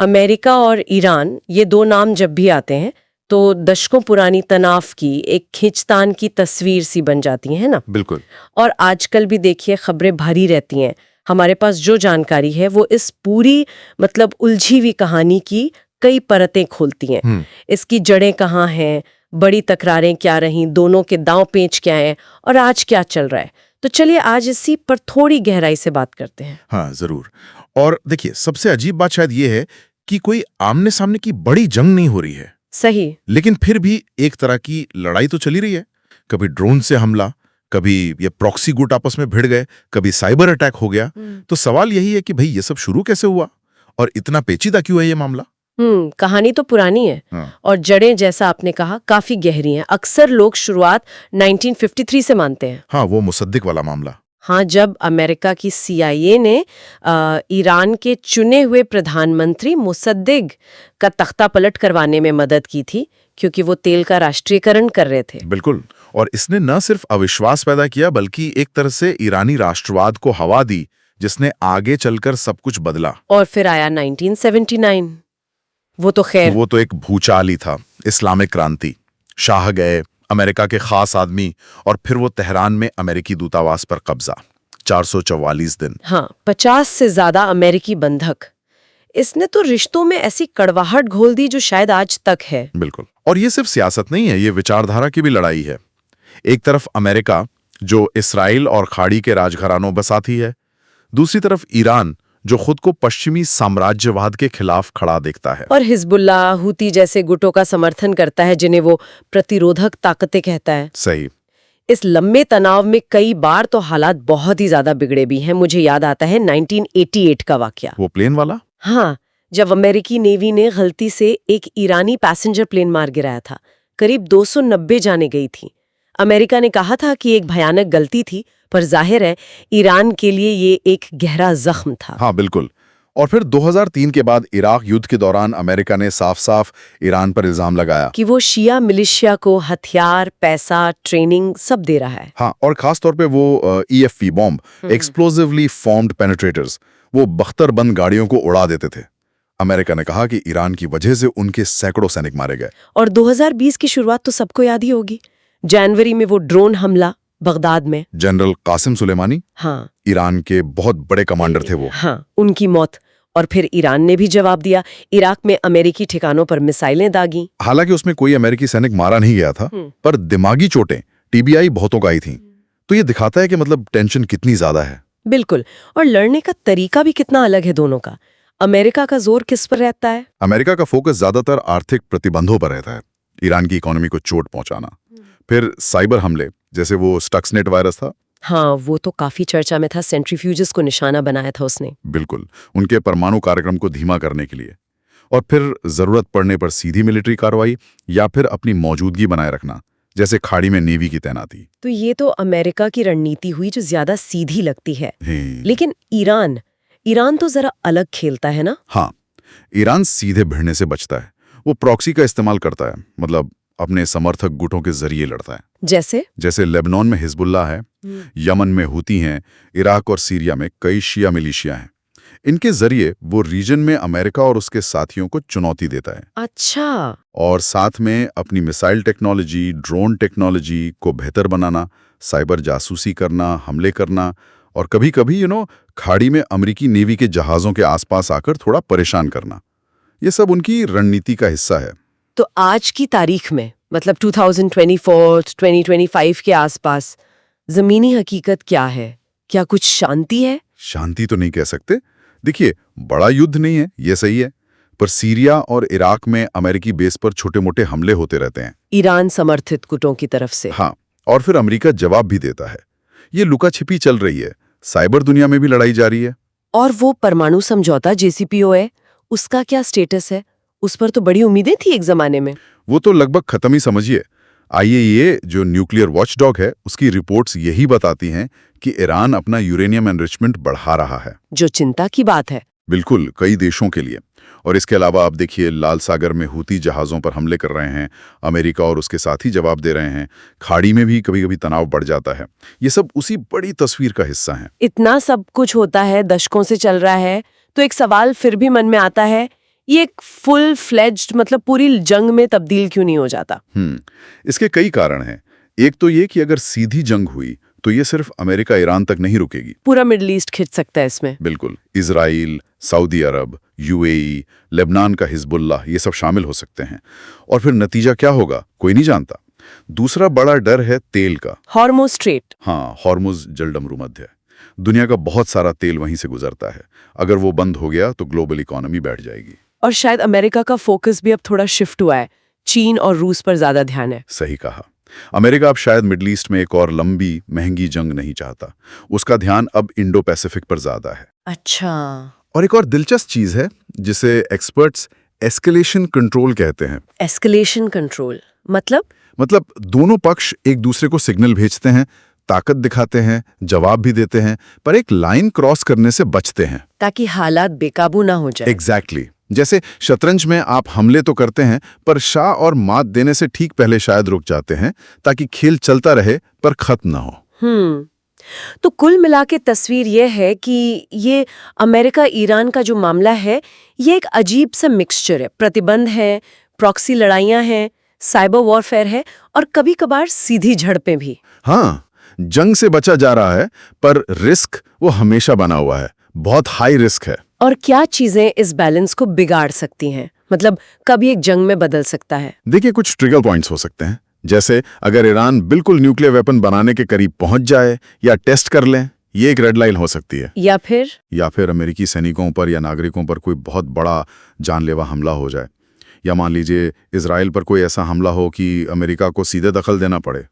America और Iran ये दो नाम जब भी आते हैं तो दशकों पुरानी तनाव की एक खींचतान की तस्वीर सी बन जाती है ना। बिल्कुल। और आजकल भी देखिए खबरें भरी रहती हैं। हमारे पास जो जानकारी है वो इस पूरी मतलब उलझी हुई कहानी की कई परतें खोलती हैं। इसकी जड़ें कहाँ हैं, बड़ी तकरारें क्या रहीं, दोनों के दांव पेच क्या हैं और आज क्या चल रहा है। तो चलिए आज इसी पर थोड़ी गहराई से बात करते हैं। हाँ, जरूर। और देखिए, सबसे अजीब बात शायद ये है कि कोई आमने सामने की बड़ी जंग नहीं हो रही है, सही। लेकिन फिर भी एक तरह की लड़ाई तो चली रही है। कभी ड्रोन से हमला, कभी ये प्रॉक्सी गुट आपस में भिड़ गए, कभी साइबर अटैक हो गया। तो सवाल यही है कि भाई ये सब शुरू कैसे हुआ और इतना पेचीदा क्यों है ये मामला। कहानी तो पुरानी है। हाँ। और जड़ें जैसा आपने कहा काफी गहरी हैं। अक्सर लोग शुरुआत 1953 से मानते हैं। हाँ, वो मुसद्दिक वाला मामला। हाँ, जब अमेरिका की CIA ने ईरान के चुने हुए प्रधानमंत्री मुसद्दिक का तख्ता पलट करवाने में मदद की थी, क्योंकि वो तेल का राष्ट्रीयकरण कर रहे थे। बिल्कुल। और इसने न सिर्फ अविश्वास पैदा किया बल्कि एक तरह से ईरानी राष्ट्रवाद को हवा दी, जिसने आगे चलकर सब कुछ बदला। और फिर आया 1979। वो तो एक भूचाल ही था, इस्लामिक क्रांति। शाह गए, अमेरिका के खास आदमी, और फिर वो तेहरान में अमेरिकी दूतावास पर कब्जा। 444 दिन। हाँ, 50 से ज्यादा अमेरिकी बंधक। इसने तो रिश्तों में ऐसी कड़वाहट घोल दी जो शायद आज तक है। बिल्कुल। और ये सिर्फ सियासत नहीं है, ये विचारधारा की भी लड़ाई है। एक तरफ अमेरिका जो इसराइल और खाड़ी के राजघरानों बसाती है, दूसरी तरफ ईरान जो खुद को पश्चिमी साम्राज्यवाद के खिलाफ खड़ा देखता है, और हिजबुल्लाह, हूती जैसे गुटों का समर्थन करता है जिन्हें वो प्रतिरोधक ताकतें कहता है। सही। इस लंबे तनाव में कई बार तो हालात बहुत ही ज्यादा बिगड़े भी हैं। मुझे याद आता है 1988 का वाकया। वो प्लेन वाला। हाँ, जब अमेरिकी नेवी ने गलती से एक ईरानी पैसेंजर प्लेन मार गिराया था। करीब 290 जाने गई थी। अमेरिका ने कहा था कि एक भयानक गलती थी, पर जाहिर है ईरान के लिए ये एक गहरा जख्म था। हाँ, बिल्कुल। और फिर 2003 के बाद इराक युद्ध के दौरान अमेरिका ने साफ-साफ ईरान पर इल्जाम लगाया कि वो शिया मिलिशिया को हथियार, पैसा, ट्रेनिंग सब दे रहा है। हाँ, और खास तौर पे वो EFP बॉम्ब, एक्सप्लोसिवली फॉर्म्ड पेनिट्रेटर्स, वो बख्तरबंद गाड़ियों को उड़ा देते थे। अमेरिका ने कहा कि ईरान की वजह से उनके सैकड़ों सैनिक मारे गए। और 2020 की शुरुआत तो सबको याद ही होगी। जनवरी में वो ड्रोन हमला बगदाद में। जनरल कासिम सुलेमानी, हाँ, ईरान के बहुत बड़े कमांडर थे वो। हाँ, उनकी मौत। और फिर ईरान ने भी जवाब दिया। इराक में अमेरिकी ठिकानों पर मिसाइलें दागी। हालांकि उसमें कोई अमेरिकी सैनिक मारा नहीं गया था, पर दिमागी चोटें, TBI बहुतों को आई थी। तो ये दिखाता है कि मतलब टेंशन कितनी ज्यादा है। बिल्कुल। और लड़ने का तरीका भी कितना अलग है दोनों का। अमेरिका का जोर किस पर रहता है? अमेरिका का फोकस ज्यादातर आर्थिक प्रतिबंधों पर रहता है, ईरान की इकोनॉमी को चोट पहुंचाना। फिर साइबर हमले, जैसे वो स्टक्सनेट वायरस था। हाँ, वो तो काफी चर्चा में था। सेंट्रीफ्यूजेस को निशाना बनाया था उसने। बिल्कुल, उनके परमाणु कार्यक्रम को धीमा करने के लिए। और फिर जरूरत पड़ने पर सीधी मिलिट्री कार्रवाई या फिर अपनी मौजूदगी बनाए रखना, जैसे खाड़ी में नेवी की तैनाती। तो ये तो अमेरिका की रणनीति हुई जो ज्यादा सीधी लगती है। लेकिन ईरान तो जरा अलग खेलता है ना। हाँ, ईरान सीधे भिड़ने से बचता है। वो प्रॉक्सी का इस्तेमाल करता है, मतलब अपने समर्थक गुटों के जरिए लड़ता है। जैसे लेबनान में हिजबुल्लाह है, यमन में हूती हैं, इराक और सीरिया में कई शिया मिलिशिया हैं। इनके जरिए वो रीजन में अमेरिका और उसके साथियों को चुनौती देता है। अच्छा। और साथ में अपनी मिसाइल टेक्नोलॉजी, ड्रोन टेक्नोलॉजी को बेहतर बनाना, साइबर जासूसी करना, हमले करना, और कभी-कभी खाड़ी में अमेरिकी नेवी के जहाजों के आसपास आकर थोड़ा परेशान करना। ये सब उनकी रणनीति का हिस्सा है। तो आज की तारीख में, मतलब 2024-2025 के आसपास जमीनी हकीकत क्या है? क्या कुछ शांति है? शांति तो नहीं कह सकते। देखिए, बड़ा युद्ध नहीं है, ये सही है, पर सीरिया और इराक में अमेरिकी बेस पर छोटे-मोटे हमले होते रहते हैं, ईरान समर्थित गुटों की तरफ से। हाँ, और फिर अमेरिका जवाब भी देता है। ये लुका छिपी चल रही है। साइबर दुनिया में भी लड़ाई जारी है। और वो परमाणु समझौता JCPOA, उसका क्या स्टेटस है? उस पर तो बड़ी उम्मीदें थी एक जमाने में। वो तो लगभग खत्म ही समझिए। IAEA जो न्यूक्लियर वॉचडॉग है, उसकी रिपोर्ट्स यही बताती हैं कि ईरान अपना यूरेनियम एनरिचमेंट बढ़ा रहा है। जो चिंता की बात है। बिल्कुल, कई देशों के लिए। और इसके अलावा आप देखिए, लाल सागर में हूती जहाज़ों पर हमले कर रहे हैं, अमेरिका और उसके साथी जवाब दे रहे हैं। खाड़ी में भी कभी-कभी तनाव बढ़ जाता है। ये सब उसी बड़ी तस्वीर का हिस्सा है। इतना सब कुछ होता है, दशकों से चल रहा है, तो एक सवाल फिर भी मन में आता है, ये एक फुल फ्लेज्ड मतलब पूरी जंग में तब्दील क्यों नहीं हो जाता? इसके कई कारण हैं। एक तो ये कि अगर सीधी जंग हुई तो ये सिर्फ अमेरिका ईरान तक नहीं रुकेगी, पूरा मिडिल ईस्ट खिंच सकता है इसमें। बिल्कुल। इजराइल, सऊदी अरब, यूएई, लेबनान का हिजबुल्लाह, ये सब शामिल हो सकते हैं। और फिर नतीजा क्या होगा कोई नहीं जानता। दूसरा बड़ा डर है तेल का। Hormuz straight. हाँ, हॉर्मुज़ जलडमरू मध्य। दुनिया का बहुत सारा तेल वहीं से गुजरता है। अगर वो बंद हो गया तो ग्लोबल इकोनॉमी बैठ जाएगी। और शायद अमेरिका का फोकस भी अब थोड़ा शिफ्ट हुआ है, चीन और रूस पर ज्यादा ध्यान है। सही कहा। अमेरिका अब शायद मिडल ईस्ट में एक और लंबी महंगी जंग नहीं चाहता। उसका ध्यान अब इंडो पैसिफिक पर ज्यादा है। अच्छा। और एक और दिलचस्प चीज है जिसे एक्सपर्ट्स एस्केलेशन कंट्रोल कहते हैं। एस्केलेशन कंट्रोल मतलब दोनों पक्ष एक दूसरे को सिग्नल भेजते हैं, ताकत दिखाते हैं, जवाब भी देते हैं, पर एक लाइन क्रॉस करने से बचते हैं, ताकि हालात बेकाबू ना हो जाए। एग्जैक्टली। जैसे शतरंज में आप हमले तो करते हैं पर शाह और मात देने से ठीक पहले शायद रुक जाते हैं, ताकि खेल चलता रहे पर खत्म ना हो। तो कुल मिला के तस्वीर यह है कि ये अमेरिका ईरान का जो मामला है, ये एक अजीब सा मिक्सचर है। प्रतिबंध है, प्रॉक्सी लड़ाइयां हैं, साइबर वॉरफेयर है और कभी कभार सीधी झड़पें भी। हाँ, जंग से बचा जा रहा है पर रिस्क वो हमेशा बना हुआ है, बहुत हाई रिस्क है। और क्या चीजें इस बैलेंस को बिगाड़ सकती हैं? मतलब कभी एक जंग में बदल सकता है। देखिए, कुछ ट्रिगर पॉइंट्स हो सकते हैं, जैसे अगर ईरान बिल्कुल न्यूक्लियर वेपन बनाने के करीब पहुंच जाए या टेस्ट कर लें, ये एक रेड लाइन हो सकती है। या फिर अमेरिकी सैनिकों पर या नागरिकों पर कोई बहुत बड़ा जानलेवा हमला हो जाए, या मान लीजिए इजराइल पर कोई ऐसा हमला हो कि अमेरिका को सीधे दखल देना पड़े।